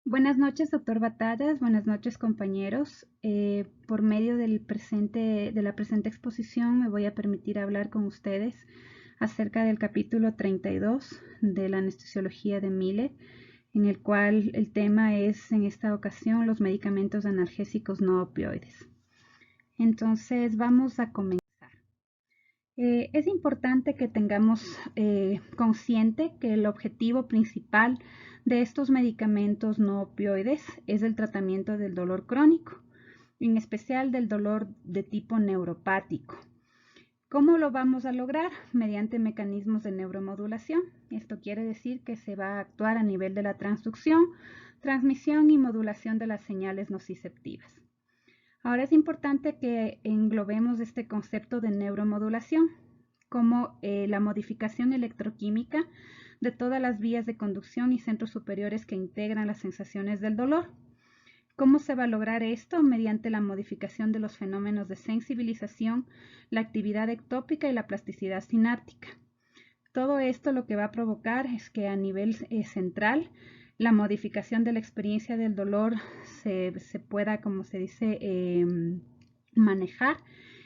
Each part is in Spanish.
Buenas noches, doctor Batallas. Buenas noches, compañeros. Por medio de la presente exposición me voy a permitir hablar con ustedes acerca del capítulo 32 de la anestesiología de Miller, en el cual el tema es, en esta ocasión, los medicamentos analgésicos no opioides. Entonces, vamos a comenzar. Es importante que tengamos consciente que el objetivo principal de estos medicamentos no opioides es el tratamiento del dolor crónico, en especial del dolor de tipo neuropático. ¿Cómo lo vamos a lograr? Mediante mecanismos de neuromodulación. Esto quiere decir que se va a actuar a nivel de la transducción, transmisión y modulación de las señales nociceptivas. Ahora es importante que englobemos este concepto de neuromodulación como la modificación electroquímica de todas las vías de conducción y centros superiores que integran las sensaciones del dolor. ¿Cómo se va a lograr esto? Mediante la modificación de los fenómenos de sensibilización, la actividad ectópica y la plasticidad sináptica. Todo esto lo que va a provocar es que a nivel central la modificación de la experiencia del dolor se pueda, como se dice, manejar,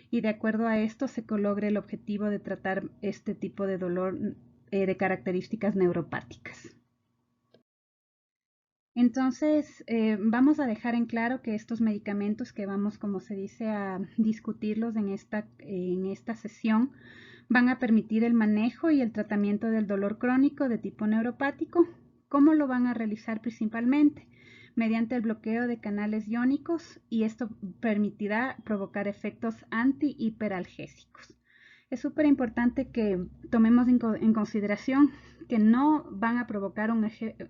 y de acuerdo a esto se logre el objetivo de tratar este tipo de dolor de características neuropáticas. Entonces, vamos a dejar en claro que estos medicamentos que vamos, como se dice, a discutirlos en esta sesión, van a permitir el manejo y el tratamiento del dolor crónico de tipo neuropático. ¿Cómo lo van a realizar principalmente? Mediante el bloqueo de canales iónicos, y esto permitirá provocar efectos antihiperalgésicos. Es súper importante que tomemos en consideración que no van a provocar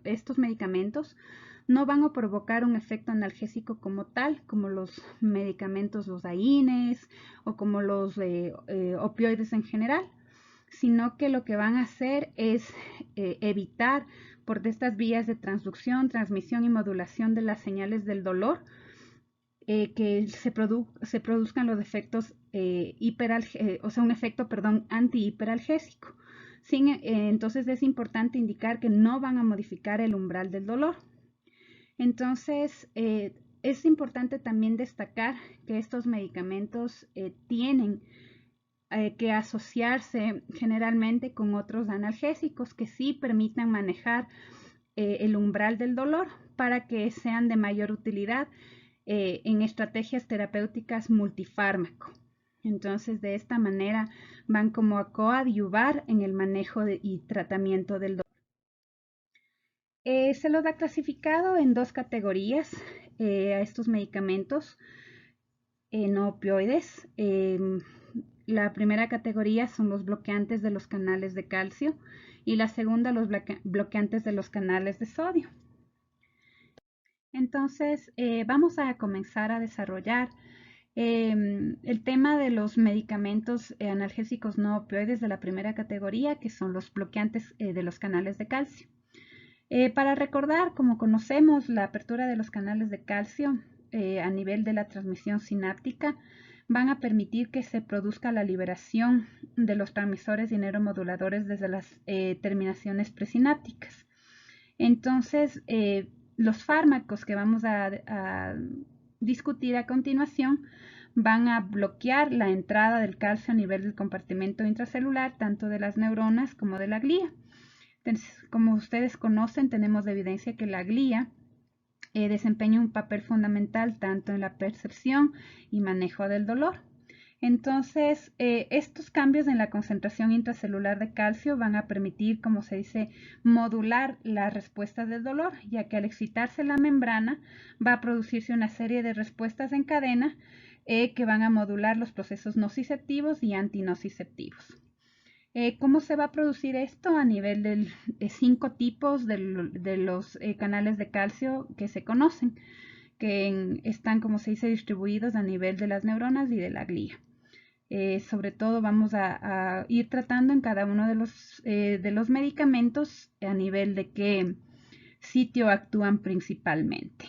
estos medicamentos no van a provocar un efecto analgésico como tal, como los medicamentos, los AINES o como los opioides en general, sino que lo que van a hacer es evitar por estas vías de transducción, transmisión y modulación de las señales del dolor, que se produzcan los efectos un efecto, antihiperalgésico. Entonces es importante indicar que no van a modificar el umbral del dolor. Entonces, es importante también destacar que estos medicamentos tienen que asociarse generalmente con otros analgésicos que sí permitan manejar el umbral del dolor para que sean de mayor utilidad en estrategias terapéuticas multifármaco. Entonces, de esta manera van como a coadyuvar en el manejo y tratamiento del dolor. Se los ha clasificado en dos categorías a estos medicamentos no opioides. La primera categoría son los bloqueantes de los canales de calcio y la segunda los bloqueantes de los canales de sodio. Entonces, vamos a comenzar a desarrollar el tema de los medicamentos analgésicos no opioides de la primera categoría, que son los bloqueantes de los canales de calcio. Para recordar, como conocemos, la apertura de los canales de calcio a nivel de la transmisión sináptica van a permitir que se produzca la liberación de los transmisores y neuromoduladores desde las terminaciones presinápticas. Entonces, los fármacos que vamos a discutir a continuación van a bloquear la entrada del calcio a nivel del compartimento intracelular, tanto de las neuronas como de la glía. Entonces, como ustedes conocen, tenemos evidencia que la glía desempeña un papel fundamental tanto en la percepción y manejo del dolor. Entonces, estos cambios en la concentración intracelular de calcio van a permitir, como se dice, modular las respuestas del dolor, ya que al excitarse la membrana va a producirse una serie de respuestas en cadena que van a modular los procesos nociceptivos y antinociceptivos. ¿Cómo se va a producir esto? A nivel de 5 tipos de los canales de calcio que se conocen, que están, como se dice, distribuidos a nivel de las neuronas y de la glía. Sobre todo vamos a ir tratando en cada uno de los medicamentos a nivel de qué sitio actúan principalmente.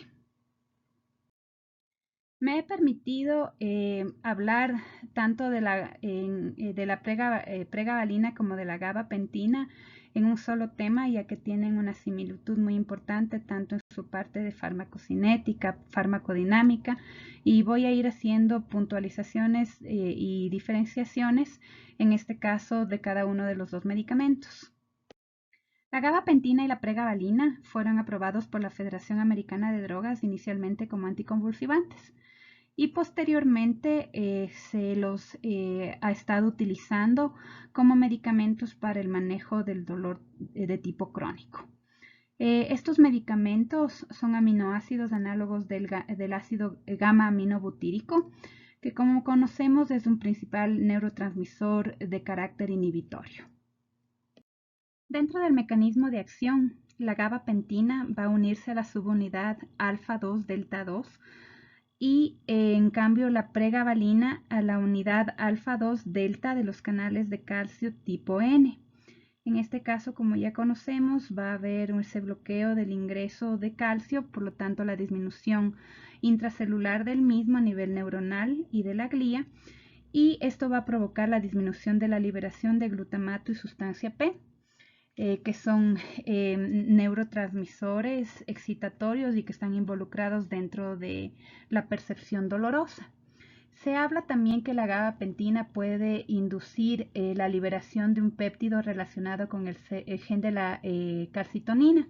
Me he permitido hablar tanto de la pregabalina como de la gabapentina en un solo tema, ya que tienen una similitud muy importante tanto en su parte de farmacocinética, farmacodinámica, y voy a ir haciendo puntualizaciones y diferenciaciones, en este caso, de cada uno de los dos medicamentos. La gabapentina y la pregabalina fueron aprobados por la Federación Americana de Drogas inicialmente como anticonvulsivantes y posteriormente se los ha estado utilizando como medicamentos para el manejo del dolor de tipo crónico. Estos medicamentos son aminoácidos análogos del ácido gamma aminobutírico, que como conocemos es un principal neurotransmisor de carácter inhibitorio. Dentro del mecanismo de acción, la gabapentina va a unirse a la subunidad alfa-2 delta-2 y en cambio la pregabalina a la unidad alfa-2 delta de los canales de calcio tipo N. En este caso, como ya conocemos, va a haber ese bloqueo del ingreso de calcio, por lo tanto la disminución intracelular del mismo a nivel neuronal y de la glía, y esto va a provocar la disminución de la liberación de glutamato y sustancia P, que son neurotransmisores excitatorios y que están involucrados dentro de la percepción dolorosa. Se habla también que la gabapentina puede inducir la liberación de un péptido relacionado con el gen de la calcitonina,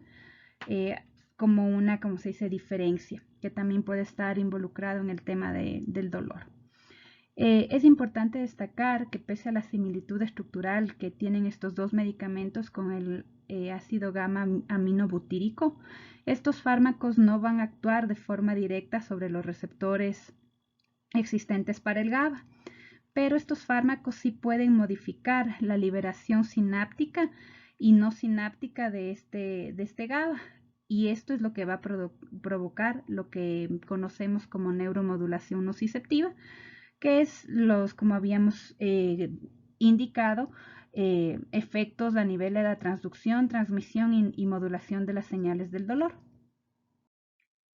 como una, como se dice, diferencia, que también puede estar involucrado en el tema del dolor. Es importante destacar que pese a la similitud estructural que tienen estos dos medicamentos con el ácido gamma aminobutírico, estos fármacos no van a actuar de forma directa sobre los receptores existentes para el GABA, pero estos fármacos sí pueden modificar la liberación sináptica y no sináptica de este GABA, y esto es lo que va a provocar lo que conocemos como neuromodulación nociceptiva, que es como habíamos indicado, efectos a nivel de la transducción, transmisión y modulación de las señales del dolor.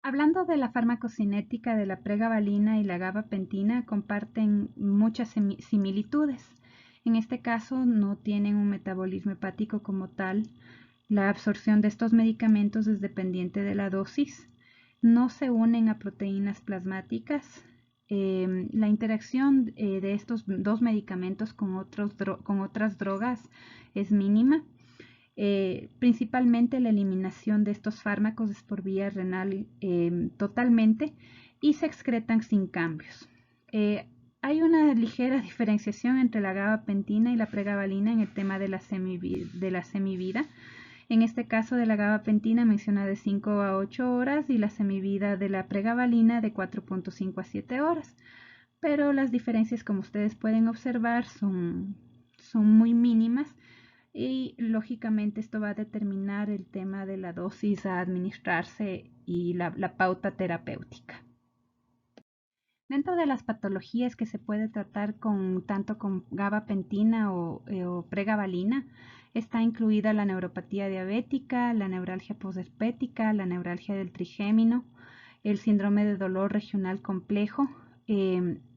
Hablando de la farmacocinética de la pregabalina y la gabapentina, comparten muchas similitudes. En este caso no tienen un metabolismo hepático como tal. La absorción de estos medicamentos es dependiente de la dosis. No se unen a proteínas plasmáticas. La interacción de estos dos medicamentos con otras drogas es mínima. Principalmente la eliminación de estos fármacos es por vía renal totalmente y se excretan sin cambios. Hay una ligera diferenciación entre la gabapentina y la pregabalina en el tema de la semivida. En este caso de la gabapentina menciona de 5 a 8 horas y la semivida de la pregabalina de 4.5 a 7 horas. Pero las diferencias, como ustedes pueden observar, son muy mínimas y lógicamente esto va a determinar el tema de la dosis a administrarse y la pauta terapéutica. Dentro de las patologías que se puede tratar tanto con gabapentina o pregabalina, está incluida la neuropatía diabética, la neuralgia posherpética, la neuralgia del trigémino, el síndrome de dolor regional complejo,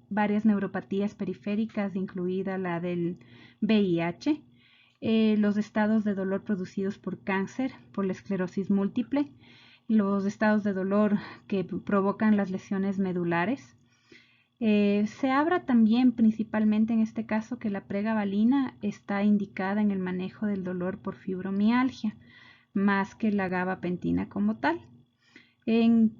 varias neuropatías periféricas, incluida la del VIH, los estados de dolor producidos por cáncer, por la esclerosis múltiple, los estados de dolor que provocan las lesiones medulares. Se habla también principalmente en este caso que la pregabalina está indicada en el manejo del dolor por fibromialgia, más que la gabapentina como tal.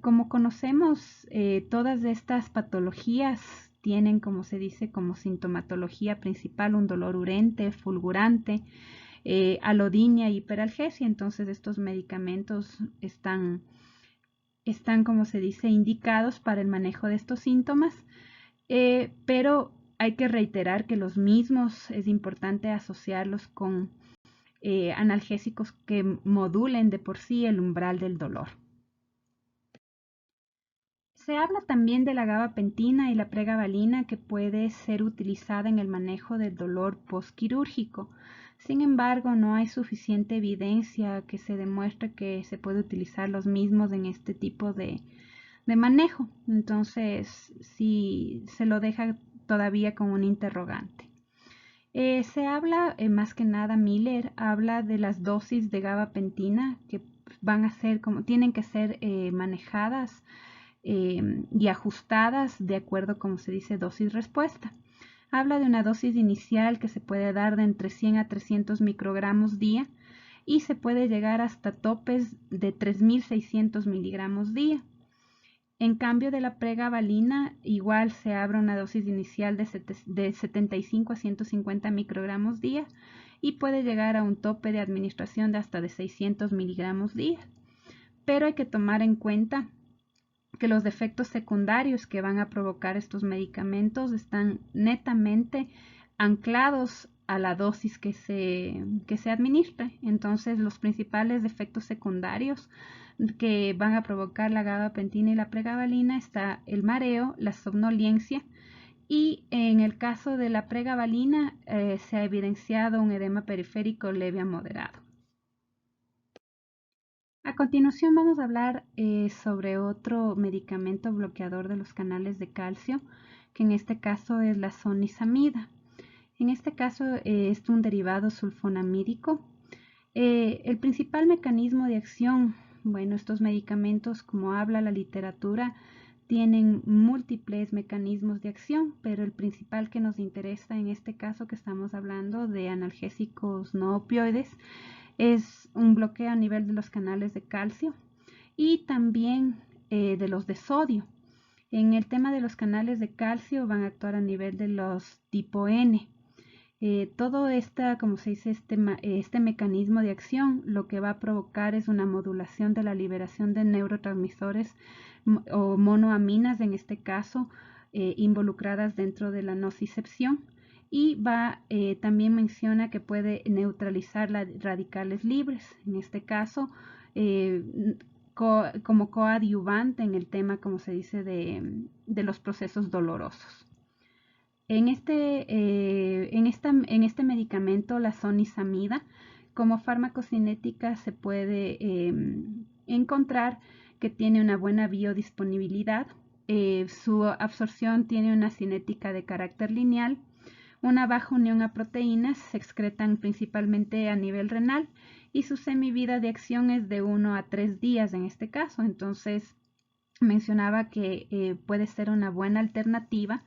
Como conocemos, todas estas patologías tienen, como se dice, como sintomatología principal un dolor urente, fulgurante, alodinia y hiperalgesia. Entonces estos medicamentos están, como se dice, indicados para el manejo de estos síntomas, pero hay que reiterar que los mismos es importante asociarlos con analgésicos que modulen de por sí el umbral del dolor. Se habla también de la gabapentina y la pregabalina que puede ser utilizada en el manejo del dolor postquirúrgico. Sin embargo, no hay suficiente evidencia que se demuestre que se puede utilizar los mismos en este tipo de manejo. Entonces, sí se lo deja todavía con un interrogante. Se habla, más que nada, Miller habla de las dosis de gabapentina que van a ser tienen que ser manejadas y ajustadas de acuerdo, como se dice, dosis-respuesta. Habla de una dosis inicial que se puede dar de entre 100 a 300 microgramos día y se puede llegar hasta topes de 3.600 miligramos día. En cambio de la pregabalina, igual se abre una dosis inicial de 75 a 150 microgramos día y puede llegar a un tope de administración de hasta de 600 miligramos día. Pero hay que tomar en cuenta que los efectos secundarios que van a provocar estos medicamentos están netamente anclados a la dosis que se administre. Entonces, los principales efectos secundarios que van a provocar la gabapentina y la pregabalina está el mareo, la somnolencia, y en el caso de la pregabalina se ha evidenciado un edema periférico leve a moderado. A continuación vamos a hablar sobre otro medicamento bloqueador de los canales de calcio, que en este caso es la sonisamida. En este caso es un derivado sulfonamídico. El principal mecanismo de acción, bueno, estos medicamentos, como habla la literatura, tienen múltiples mecanismos de acción, pero el principal que nos interesa en este caso que estamos hablando de analgésicos no opioides es un bloqueo a nivel de los canales de calcio y también de los de sodio. En el tema de los canales de calcio van a actuar a nivel de los tipo N. Todo como se dice, este mecanismo de acción lo que va a provocar es una modulación de la liberación de neurotransmisores o monoaminas, en este caso, involucradas dentro de la nocicepción. Y también menciona que puede neutralizar las radicales libres, en este caso, como coadyuvante en el tema, como se dice, de los procesos dolorosos. En este medicamento, la sonisamida, como farmacocinética se puede encontrar que tiene una buena biodisponibilidad. Su absorción tiene una cinética de carácter lineal, una baja unión a proteínas, se excretan principalmente a nivel renal y su semivida de acción es de 1 a 3 días en este caso. Entonces mencionaba que puede ser una buena alternativa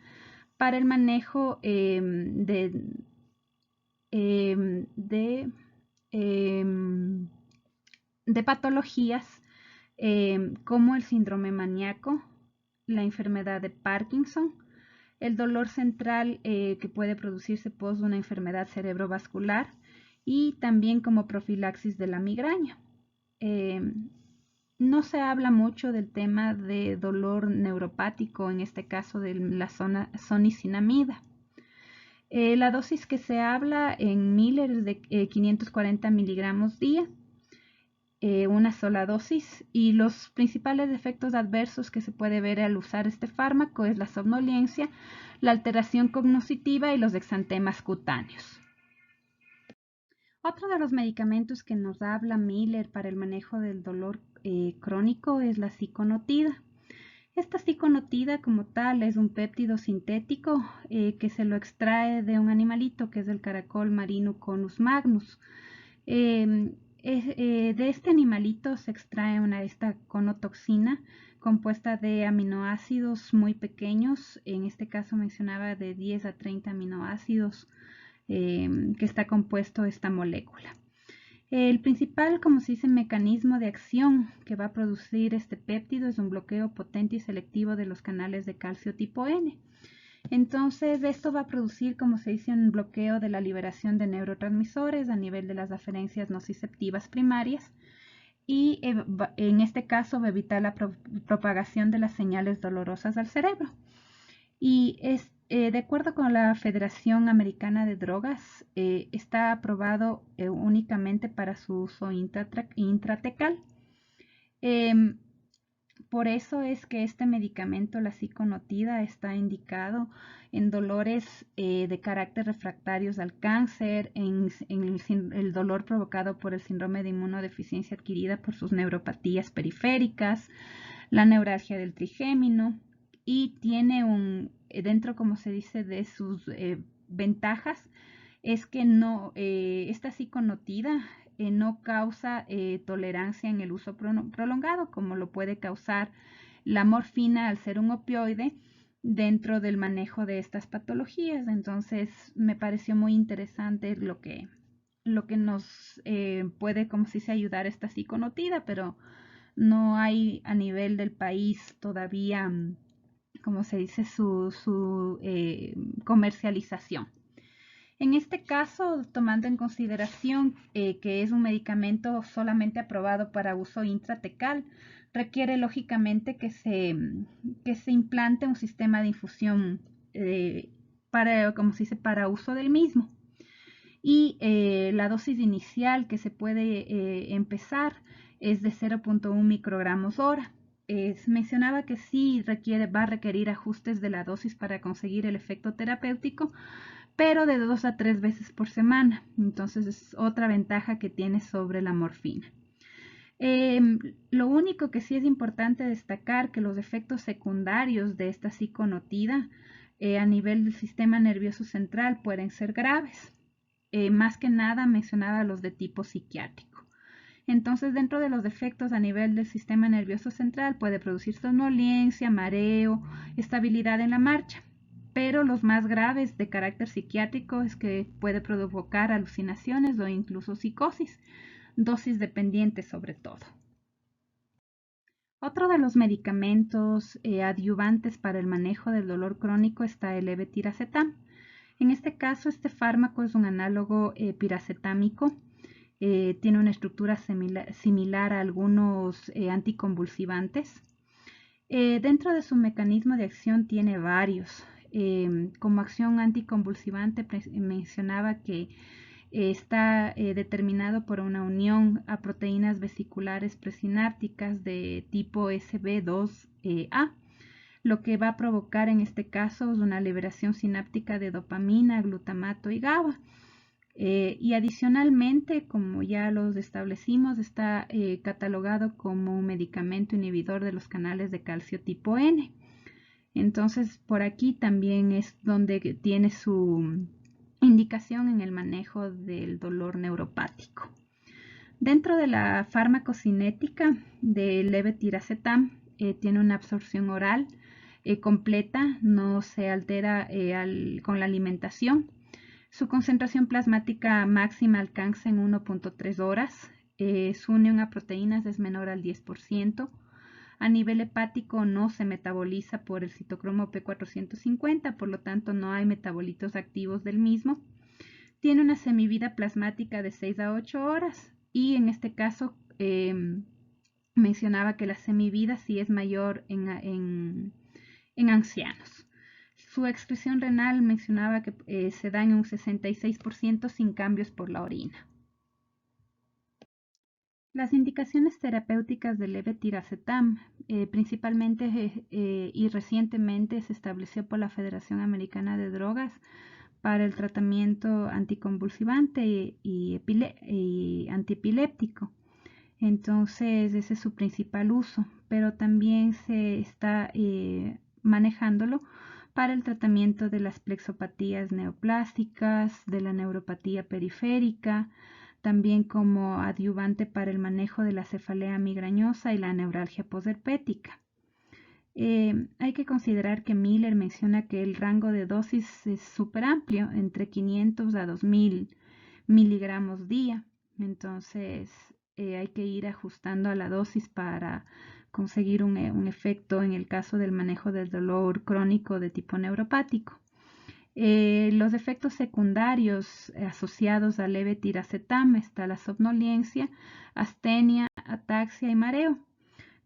para el manejo de patologías como el síndrome maníaco, la enfermedad de Parkinson, el dolor central que puede producirse post una enfermedad cerebrovascular y también como profilaxis de la migraña. No se habla mucho del tema de dolor neuropático, en este caso de la sonisinamida. La dosis que se habla en Miller es de 540 miligramos día, una sola dosis, y los principales efectos adversos que se puede ver al usar este fármaco es la somnolencia, la alteración cognitiva y los exantemas cutáneos. Otro de los medicamentos que nos habla Miller para el manejo del dolor crónico es la ciconotida. Esta ciconotida como tal es un péptido sintético que se lo extrae de un animalito que es el caracol Marinus magnus. De este animalito se extrae esta conotoxina compuesta de aminoácidos muy pequeños, en este caso mencionaba de 10 a 30 aminoácidos que está compuesto esta molécula. El principal, como se dice, mecanismo de acción que va a producir este péptido es un bloqueo potente y selectivo de los canales de calcio tipo N. Entonces, esto va a producir, como se dice, un bloqueo de la liberación de neurotransmisores a nivel de las aferencias nociceptivas primarias y en este caso va a evitar la propagación de las señales dolorosas al cerebro. Y de acuerdo con la Federación Americana de Drogas, está aprobado únicamente para su uso intratecal. Por eso es que este medicamento, la ciconotida, está indicado en dolores de carácter refractarios al cáncer, en el dolor provocado por el síndrome de inmunodeficiencia adquirida por sus neuropatías periféricas, la neuralgia del trigémino, y tiene dentro, como se dice, de sus ventajas, es que no, esta ciconotida no causa tolerancia en el uso prolongado, como lo puede causar la morfina al ser un opioide dentro del manejo de estas patologías. Entonces me pareció muy interesante lo que nos puede, como si se ayudar esta ciconotida, pero no hay a nivel del país todavía, como se dice, su comercialización. En este caso, tomando en consideración que es un medicamento solamente aprobado para uso intratecal, requiere lógicamente que se implante un sistema de infusión para, como se dice, para uso del mismo. Y la dosis inicial que se puede empezar es de 0.1 microgramos hora. Mencionaba que sí va a requerir ajustes de la dosis para conseguir el efecto terapéutico, pero de 2 a 3 veces por semana. Entonces es otra ventaja que tiene sobre la morfina. Lo único que sí es importante destacar que los efectos secundarios de esta ciconotida a nivel del sistema nervioso central pueden ser graves. Más que nada mencionaba los de tipo psiquiátrico. Entonces, dentro de los defectos a nivel del sistema nervioso central puede producir somnolencia, mareo, estabilidad en la marcha. Pero los más graves de carácter psiquiátrico es que puede provocar alucinaciones o incluso psicosis, dosis dependientes sobre todo. Otro de los medicamentos adyuvantes para el manejo del dolor crónico está el levetiracetam. En este caso, este fármaco es un análogo piracetámico. Tiene una estructura similar a algunos anticonvulsivantes. Dentro de su mecanismo de acción tiene varios. Como acción anticonvulsivante mencionaba que está determinado por una unión a proteínas vesiculares presinápticas de tipo SB2A, lo que va a provocar en este caso es una liberación sináptica de dopamina, glutamato y GABA. Y adicionalmente, como ya los establecimos, está catalogado como un medicamento inhibidor de los canales de calcio tipo N. Entonces, por aquí también es donde tiene su indicación en el manejo del dolor neuropático. Dentro de la farmacocinética del levetiracetam, tiene una absorción oral completa, no se altera con la alimentación. Su concentración plasmática máxima alcanza en 1.3 horas. Su unión a proteínas es menor al 10%. A nivel hepático no se metaboliza por el citocromo P450, por lo tanto no hay metabolitos activos del mismo. Tiene una semivida plasmática de 6 a 8 horas y en este caso mencionaba que la semivida sí es mayor en ancianos. Su excreción renal mencionaba que se da en un 66% sin cambios por la orina. Las indicaciones terapéuticas del levetiracetam, principalmente y recientemente se estableció por la Federación Americana de Drogas para el tratamiento anticonvulsivante y antiepiléptico. Entonces ese es su principal uso, pero también se está manejándolo para el tratamiento de las plexopatías neoplásticas, de la neuropatía periférica, también como adyuvante para el manejo de la cefalea migrañosa y la neuralgia posherpética. Hay que considerar que Miller menciona que el rango de dosis es súper amplio, entre 500 a 2000 miligramos día. Entonces hay que ir ajustando a la dosis para conseguir un efecto en el caso del manejo del dolor crónico de tipo neuropático. Los efectos secundarios asociados al levetiracetam está la somnolencia, astenia, ataxia y mareo.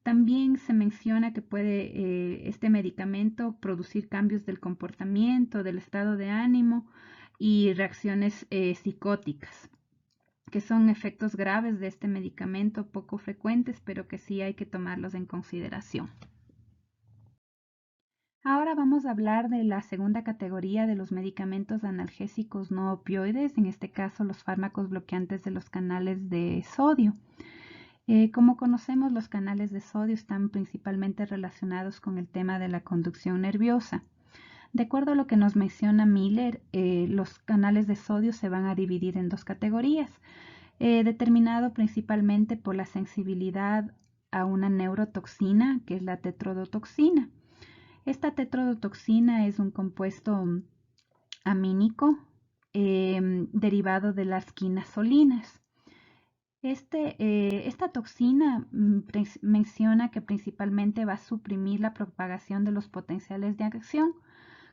También se menciona que puede este medicamento producir cambios del comportamiento, del estado de ánimo y reacciones psicóticas, que son efectos graves de este medicamento, poco frecuentes, pero que sí hay que tomarlos en consideración. Ahora vamos a hablar de la segunda categoría de los medicamentos analgésicos no opioides, en este caso los fármacos bloqueantes de los canales de sodio. Como conocemos, los canales de sodio están principalmente relacionados con el tema de la conducción nerviosa. De acuerdo a lo que nos menciona Miller, los canales de sodio se van a dividir en dos categorías, determinado principalmente por la sensibilidad a una neurotoxina, que es la tetrodotoxina. Esta tetrodotoxina es un compuesto amínico derivado de las quinasolinas. Esta toxina menciona que principalmente va a suprimir la propagación de los potenciales de acción.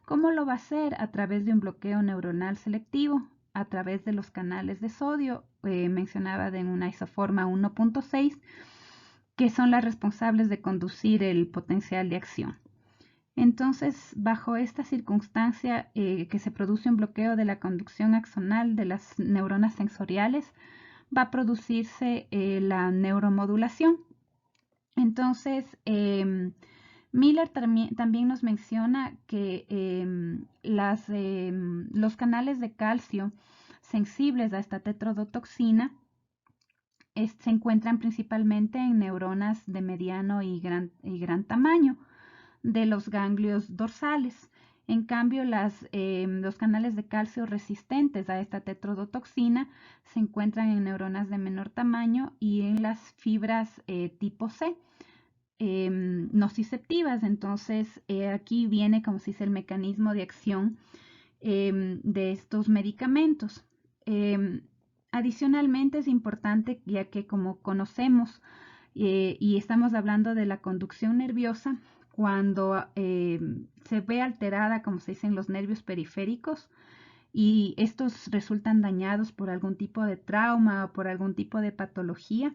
¿Cómo lo va a hacer? A través de un bloqueo neuronal selectivo, a través de los canales de sodio, mencionaba de una isoforma 1.6, que son las responsables de conducir el potencial de acción. Entonces, bajo esta circunstancia que se produce un bloqueo de la conducción axonal de las neuronas sensoriales, va a producirse la neuromodulación. Entonces, Miller también nos menciona que los canales de calcio sensibles a esta tetrodotoxina se encuentran principalmente en neuronas de mediano y gran tamaño de los ganglios dorsales. En cambio, los canales de calcio resistentes a esta tetrodotoxina se encuentran en neuronas de menor tamaño y en las fibras tipo C, nociceptivas. Entonces, aquí viene, como se dice, el mecanismo de acción de estos medicamentos. Adicionalmente, es importante, ya que como conocemos y estamos hablando de la conducción nerviosa, cuando se ve alterada, como se dice, en los nervios periféricos, y estos resultan dañados por algún tipo de trauma o por algún tipo de patología,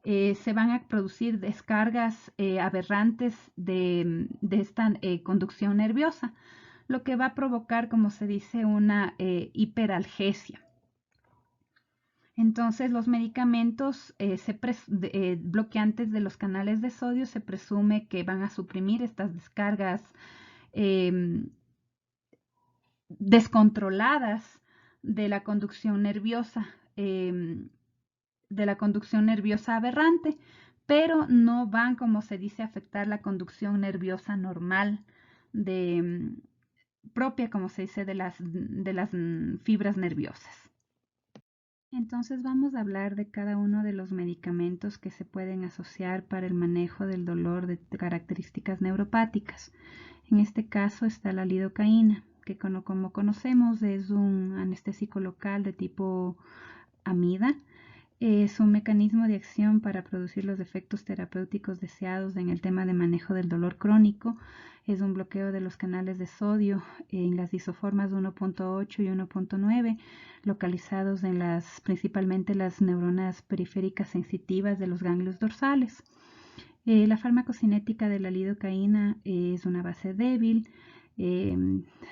se van a producir descargas aberrantes de esta conducción nerviosa, lo que va a provocar, como se dice, una hiperalgesia. Entonces, los medicamentos bloqueantes de los canales de sodio se presume que van a suprimir estas descargas descontroladas de la conducción nerviosa, aberrante, pero no van, como se dice, a afectar la conducción nerviosa normal propia, como se dice, de las fibras nerviosas. Entonces vamos a hablar de cada uno de los medicamentos que se pueden asociar para el manejo del dolor de características neuropáticas. En este caso está la lidocaína, que como conocemos es un anestésico local de tipo amida. Es un mecanismo de acción para producir los efectos terapéuticos deseados en el tema de manejo del dolor crónico. Es un bloqueo de los canales de sodio en las isoformas 1.8 y 1.9, localizados en principalmente las neuronas periféricas sensitivas de los ganglios dorsales. La farmacocinética de la lidocaína es una base débil.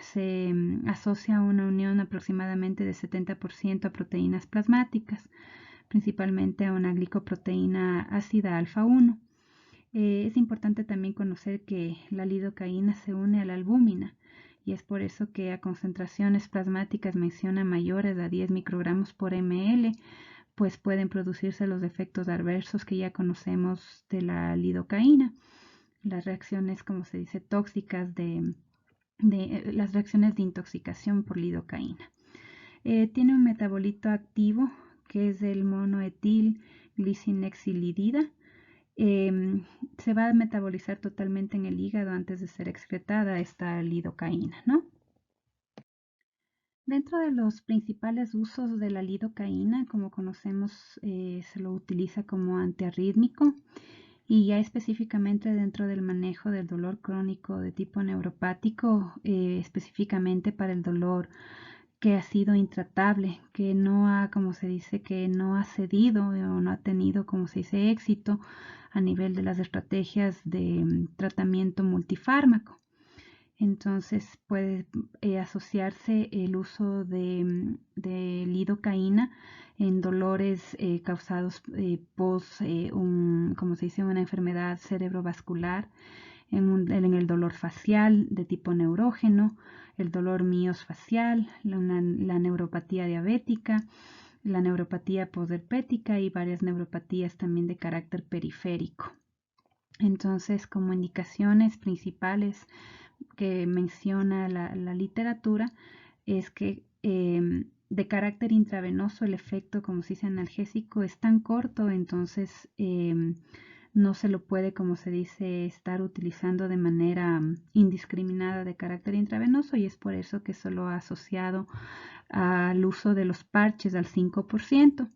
Se asocia a una unión aproximadamente de 70% a proteínas plasmáticas, principalmente a una glicoproteína ácida alfa 1. Es importante también conocer que la lidocaína se une a la albúmina y es por eso que a concentraciones plasmáticas menciona mayores a 10 microgramos por ml, pues pueden producirse los efectos adversos que ya conocemos de la lidocaína. Las reacciones, como se dice, tóxicas las reacciones de intoxicación por lidocaína. Tiene un metabolito activo que es el monoetil glicinexilidida. Se va a metabolizar totalmente en el hígado antes de ser excretada esta lidocaína, ¿no? Dentro de los principales usos de la lidocaína, como conocemos, se lo utiliza como antiarrítmico y ya específicamente dentro del manejo del dolor crónico de tipo neuropático, específicamente para el dolor que ha sido intratable, que no ha, como se dice, que no ha cedido o no ha tenido, como se dice, éxito a nivel de las estrategias de tratamiento multifármaco. Entonces puede asociarse el uso de lidocaína en dolores causados como se dice, una enfermedad cerebrovascular, en el dolor facial de tipo neurógeno, el dolor miosfacial, la neuropatía diabética, la neuropatía posherpética y varias neuropatías también de carácter periférico. Entonces, como indicaciones principales que menciona la literatura es que de carácter intravenoso el efecto, como se dice, analgésico es tan corto, entonces no se lo puede, como se dice, estar utilizando de manera indiscriminada de carácter intravenoso, y es por eso que solo ha asociado al uso de los parches al 5%,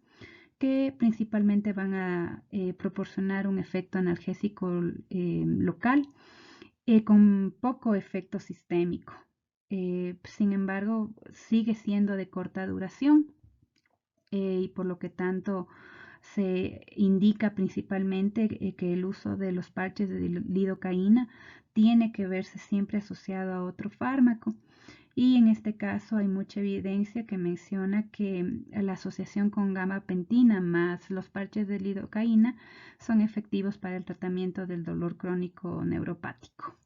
que principalmente van a proporcionar un efecto analgésico local con poco efecto sistémico. Sin embargo, sigue siendo de corta duración y por lo que tanto se indica principalmente que el uso de los parches de lidocaína tiene que verse siempre asociado a otro fármaco. Y en este caso hay mucha evidencia que menciona que la asociación con gabapentina más los parches de lidocaína son efectivos para el tratamiento del dolor crónico neuropático.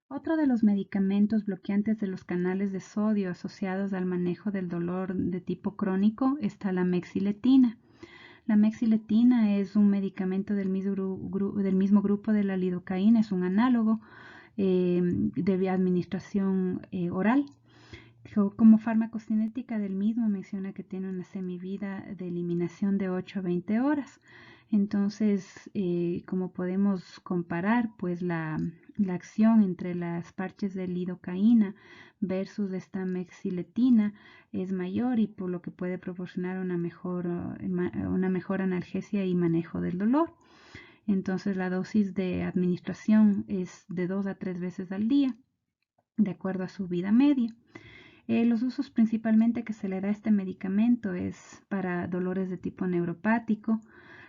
Otro de los medicamentos bloqueantes de los canales de sodio asociados al manejo del dolor de tipo crónico está la mexiletina. La mexiletina es un medicamento del mismo grupo de la lidocaína, es un análogo de administración oral. Como farmacocinética del mismo menciona que tiene una semivida de eliminación de 8 a 20 horas. Entonces, como podemos comparar, pues la acción entre las parches de lidocaína versus esta mexiletina es mayor, y por lo que puede proporcionar una mejor analgesia y manejo del dolor. Entonces, la dosis de administración es de 2 a 3 veces al día, de acuerdo a su vida media. Los usos principalmente que se le da a este medicamento es para dolores de tipo neuropático.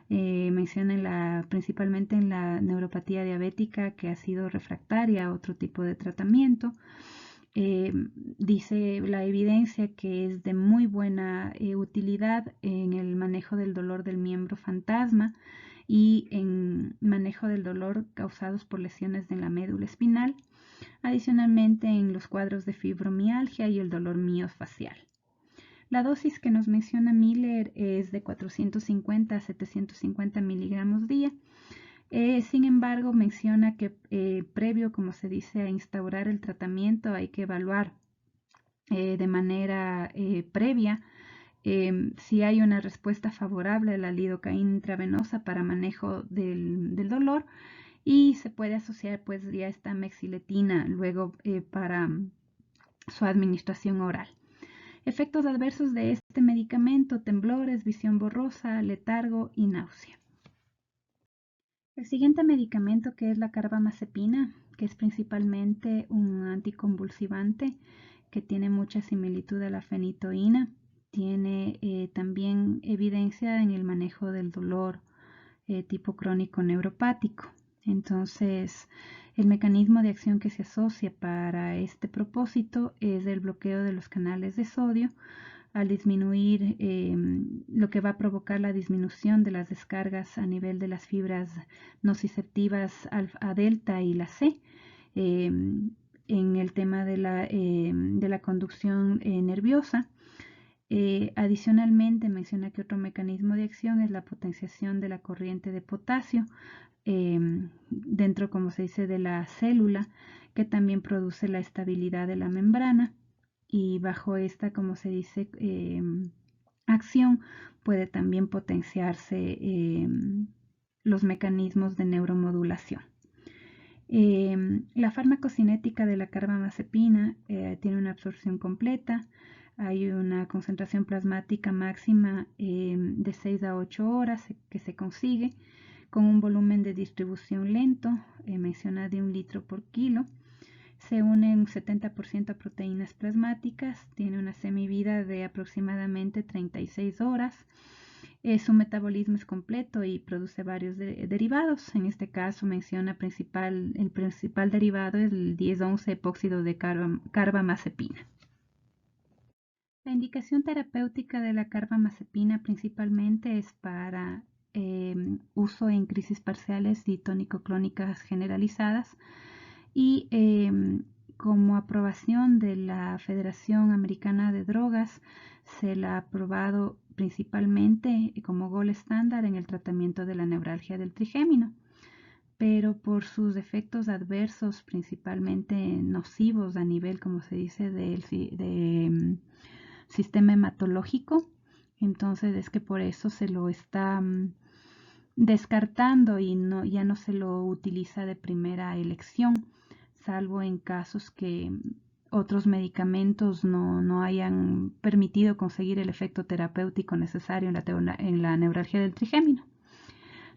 Menciona principalmente en la neuropatía diabética que ha sido refractaria a otro tipo de tratamiento. Dice la evidencia que es de muy buena utilidad en el manejo del dolor del miembro fantasma y en manejo del dolor causados por lesiones de la médula espinal. Adicionalmente en los cuadros de fibromialgia y el dolor miofacial. La dosis que nos menciona Miller es de 450 a 750 miligramos día. Sin embargo, menciona que previo, como se dice, a instaurar el tratamiento hay que evaluar de manera previa si hay una respuesta favorable a la lidocaína intravenosa para manejo del dolor, y se puede asociar pues ya esta mexiletina luego para su administración oral. Efectos adversos de este medicamento: temblores, visión borrosa, letargo y náusea. El siguiente medicamento, que es la carbamazepina, que es principalmente un anticonvulsivante que tiene mucha similitud a la fenitoína, tiene también evidencia en el manejo del dolor tipo crónico neuropático. Entonces, el mecanismo de acción que se asocia para este propósito es el bloqueo de los canales de sodio, al disminuir lo que va a provocar la disminución de las descargas a nivel de las fibras nociceptivas alfa delta y la C, en el tema de la conducción nerviosa. Adicionalmente menciona que otro mecanismo de acción es la potenciación de la corriente de potasio dentro, como se dice, de la célula, que también produce la estabilidad de la membrana, y bajo esta, como se dice, acción puede también potenciarse los mecanismos de neuromodulación. La farmacocinética de la carbamazepina tiene una absorción completa. Hay una concentración plasmática máxima de 6 a 8 horas que se consigue con un volumen de distribución lento, menciona de 1 litro por kilo. Se une un 70% a proteínas plasmáticas, tiene una semivida de aproximadamente 36 horas. Su metabolismo es completo y produce varios derivados. En este caso menciona el principal derivado es el 10-11 epóxido de carbamazepina. La indicación terapéutica de la carbamazepina principalmente es para uso en crisis parciales y tónico-clónicas generalizadas, y como aprobación de la Federación Americana de Drogas se la ha aprobado principalmente como gold estándar en el tratamiento de la neuralgia del trigémino. pero por sus efectos adversos, principalmente nocivos a nivel, como se dice, sistema hematológico. Entonces es que por eso se lo está descartando y ya no se lo utiliza de primera elección, salvo en casos que otros medicamentos no hayan permitido conseguir el efecto terapéutico necesario en la neuralgia del trigémino.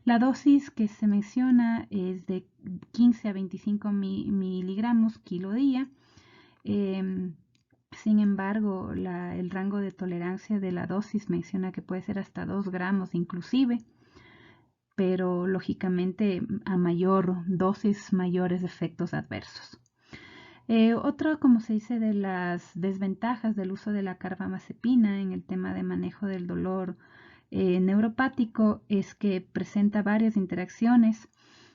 La dosis que se menciona es de 15 a 25 miligramos kilo día. Sin embargo, el rango de tolerancia de la dosis menciona que puede ser hasta 2 gramos inclusive, pero lógicamente a mayor dosis, mayores efectos adversos. Otro, como se dice, de las desventajas del uso de la carbamazepina en el tema de manejo del dolor neuropático es que presenta varias interacciones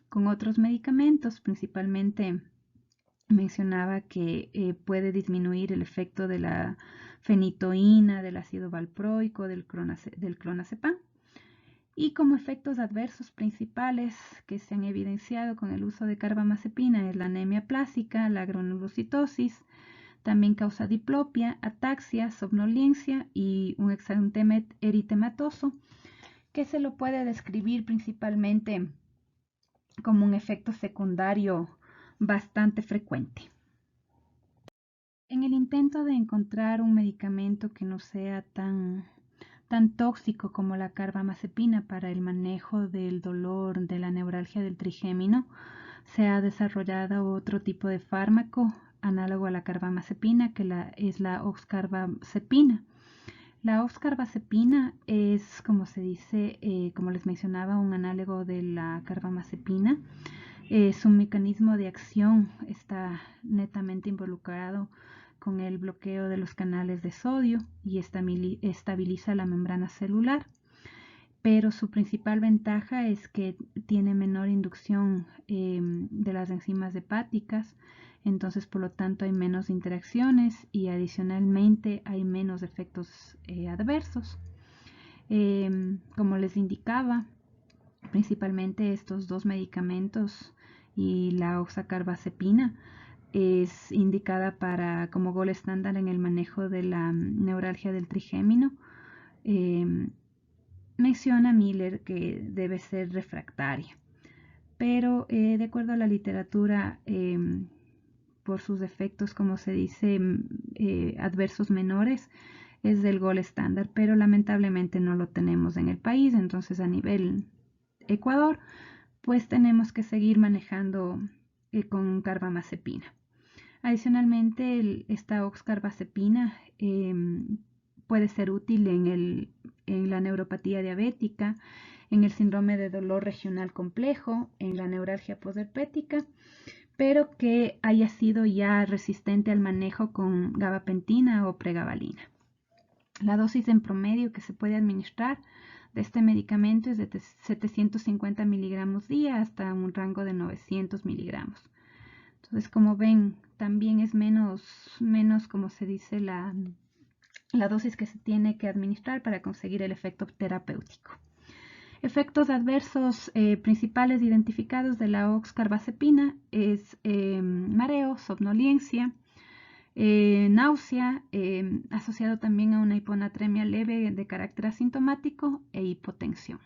con otros medicamentos, principalmente mencionaba que puede disminuir el efecto de la fenitoína, del ácido valproico, del clonazepam. Y como efectos adversos principales que se han evidenciado con el uso de carbamazepina es la anemia plástica, la granulocitosis, también causa diplopia, ataxia, somnolencia y un exantema eritematoso, que se lo puede describir principalmente como un efecto secundario bastante frecuente. En el intento de encontrar un medicamento que no sea tan tóxico como la carbamazepina para el manejo del dolor de la neuralgia del trigémino, se ha desarrollado otro tipo de fármaco análogo a la carbamazepina, que es la oxcarbazepina. La oxcarbazepina es, como se dice, como les mencionaba, un análogo de la carbamazepina. Su mecanismo de acción está netamente involucrado con el bloqueo de los canales de sodio y estabiliza la membrana celular, pero su principal ventaja es que tiene menor inducción de las enzimas hepáticas, entonces por lo tanto hay menos interacciones y adicionalmente hay menos efectos adversos. Como les indicaba, principalmente estos dos medicamentos y la oxcarbazepina es indicada como gol estándar en el manejo de la neuralgia del trigémino. Menciona Miller que debe ser refractaria, pero de acuerdo a la literatura, por sus efectos, como se dice, adversos menores, es del gol estándar, pero lamentablemente no lo tenemos en el país. Entonces a nivel Ecuador, pues tenemos que seguir manejando con carbamazepina. Adicionalmente, esta oxcarbazepina puede ser útil en la neuropatía diabética, en el síndrome de dolor regional complejo, en la neuralgia posherpética, pero que haya sido ya resistente al manejo con gabapentina o pregabalina. La dosis en promedio que se puede administrar de este medicamento es de 750 miligramos día hasta un rango de 900 miligramos. Entonces, como ven, también es menos, como se dice, la dosis que se tiene que administrar para conseguir el efecto terapéutico. Efectos adversos principales identificados de la oxcarbazepina es mareo, somnolencia, náusea, asociado también a una hiponatremia leve de carácter asintomático e hipotensión.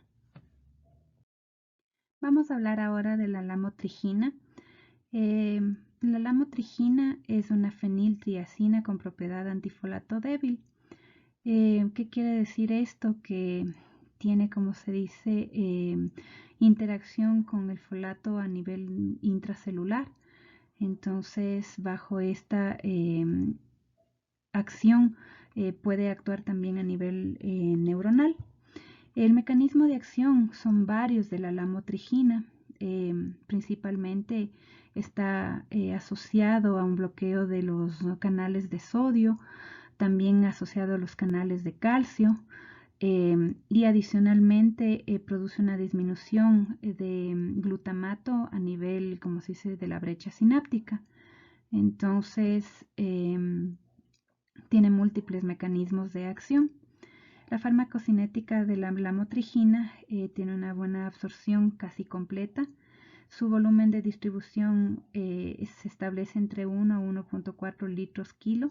Vamos a hablar ahora de la lamotrigina. La lamotrigina es una feniltriazina con propiedad antifolato débil. ¿Qué quiere decir esto? Que tiene, como se dice, interacción con el folato a nivel intracelular. Entonces, bajo esta acción puede actuar también a nivel neuronal. El mecanismo de acción son varios de la lamotrigina, principalmente está asociado a un bloqueo de los canales de sodio, también asociado a los canales de calcio, y adicionalmente produce una disminución de glutamato a nivel, como se dice, de la brecha sináptica. Entonces, tiene múltiples mecanismos de acción. La farmacocinética de la lamotrigina tiene una buena absorción casi completa. Su volumen de distribución se establece entre 1 a 1.4 litros kilo.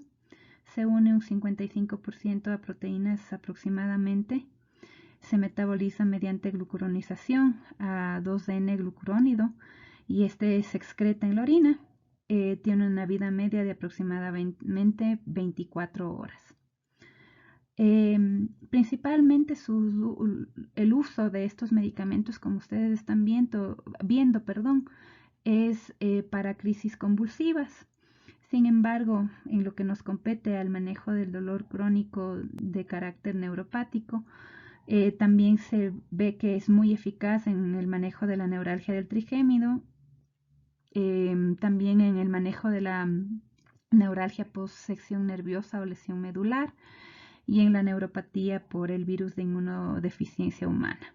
Se une un 55% a proteínas aproximadamente. Se metaboliza mediante glucuronización a 2N-glucurónido y este se excreta en la orina. Tiene una vida media de aproximadamente 24 horas. Principalmente el uso de estos medicamentos, como ustedes están viendo, es para crisis convulsivas. Sin embargo, en lo que nos compete al manejo del dolor crónico de carácter neuropático, también se ve que es muy eficaz en el manejo de la neuralgia del trigémino, también en el manejo de la neuralgia post-sección nerviosa o lesión medular y en la neuropatía por el virus de inmunodeficiencia humana.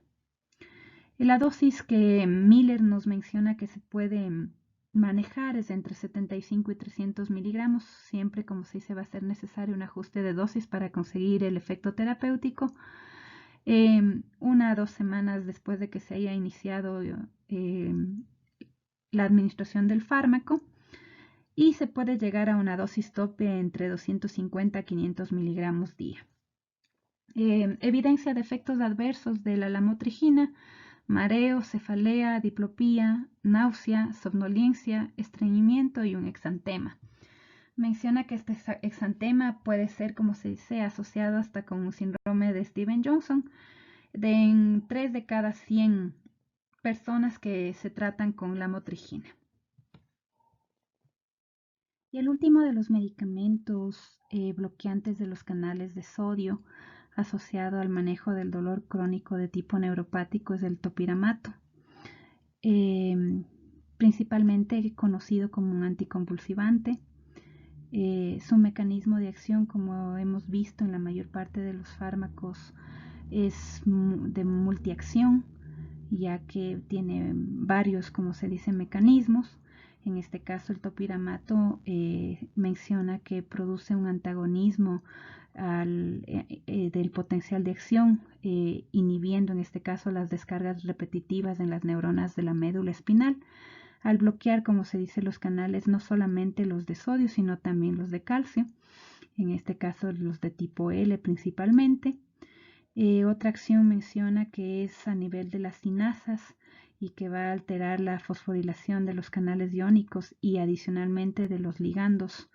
La dosis que Miller nos menciona que se puede manejar es entre 75 y 300 miligramos, siempre, como se dice, va a ser necesario un ajuste de dosis para conseguir el efecto terapéutico. 1 a 2 semanas después de que se haya iniciado la administración del fármaco, y se puede llegar a una dosis tope entre 250 a 500 miligramos día. Evidencia de efectos adversos de la lamotrigina: mareo, cefalea, diplopía, náusea, somnolencia, estreñimiento y un exantema. Menciona que este exantema puede ser, como se dice, asociado hasta con un síndrome de Steven-Johnson en 3 de cada 100 personas que se tratan con lamotrigina. Y el último de los medicamentos bloqueantes de los canales de sodio asociado al manejo del dolor crónico de tipo neuropático es el topiramato, principalmente conocido como un anticonvulsivante. Su mecanismo de acción, como hemos visto en la mayor parte de los fármacos, es de multiacción, ya que tiene varios, como se dice, mecanismos. En este caso, el topiramato menciona que produce un antagonismo del potencial de acción, inhibiendo en este caso las descargas repetitivas en las neuronas de la médula espinal, al bloquear, como se dice, los canales, no solamente los de sodio, sino también los de calcio, en este caso los de tipo L principalmente. Otra acción menciona que es a nivel de las sinasas y que va a alterar la fosforilación de los canales iónicos y adicionalmente de los ligandos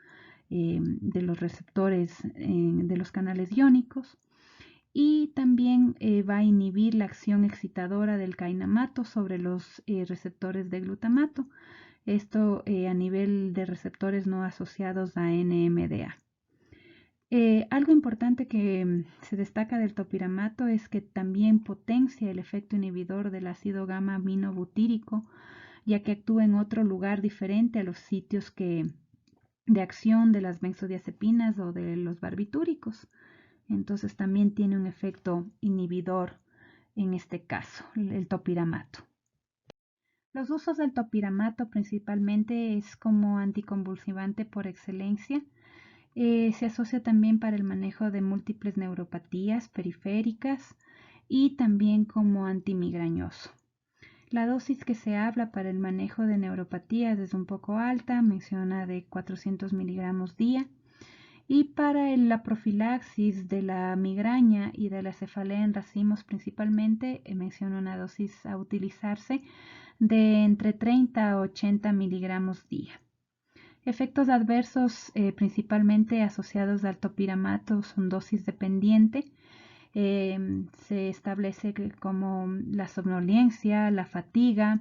de los receptores de los canales iónicos. Y también va a inhibir la acción excitadora del kainamato sobre los receptores de glutamato, esto a nivel de receptores no asociados a NMDA. Algo importante que se destaca del topiramato es que también potencia el efecto inhibidor del ácido gamma aminobutírico, ya que actúa en otro lugar diferente a los sitios de acción de las benzodiazepinas o de los barbitúricos. Entonces también tiene un efecto inhibidor en este caso, el topiramato. Los usos del topiramato principalmente es como anticonvulsivante por excelencia. Se asocia también para el manejo de múltiples neuropatías periféricas y también como antimigrañoso. La dosis que se habla para el manejo de neuropatías es un poco alta, menciona de 400 miligramos día. Y para la profilaxis de la migraña y de la cefalea en racimos principalmente, menciona una dosis a utilizarse de entre 30 a 80 miligramos día. Efectos adversos principalmente asociados al topiramato son dosis dependiente. Se establece como la somnolencia, la fatiga,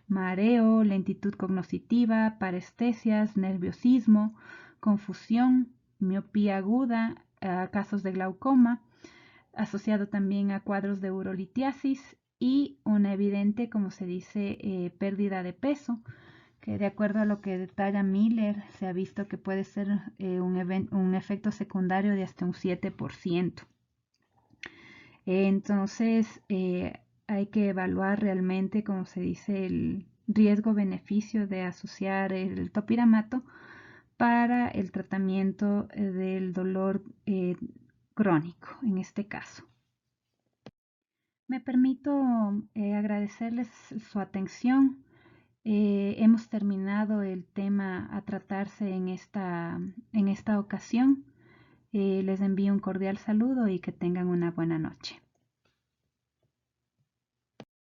mareo, lentitud cognitiva, parestesias, nerviosismo, confusión, miopía aguda, casos de glaucoma, asociado también a cuadros de urolitiasis y una evidente, como se dice, pérdida de peso, que de acuerdo a lo que detalla Miller, se ha visto que puede ser un efecto secundario de hasta un 7%. Entonces, hay que evaluar realmente, como se dice, el riesgo-beneficio de asociar el topiramato para el tratamiento del dolor crónico, en este caso. Me permito agradecerles su atención hemos terminado el tema a tratarse en esta ocasión. Les envío un cordial saludo y que tengan una buena noche.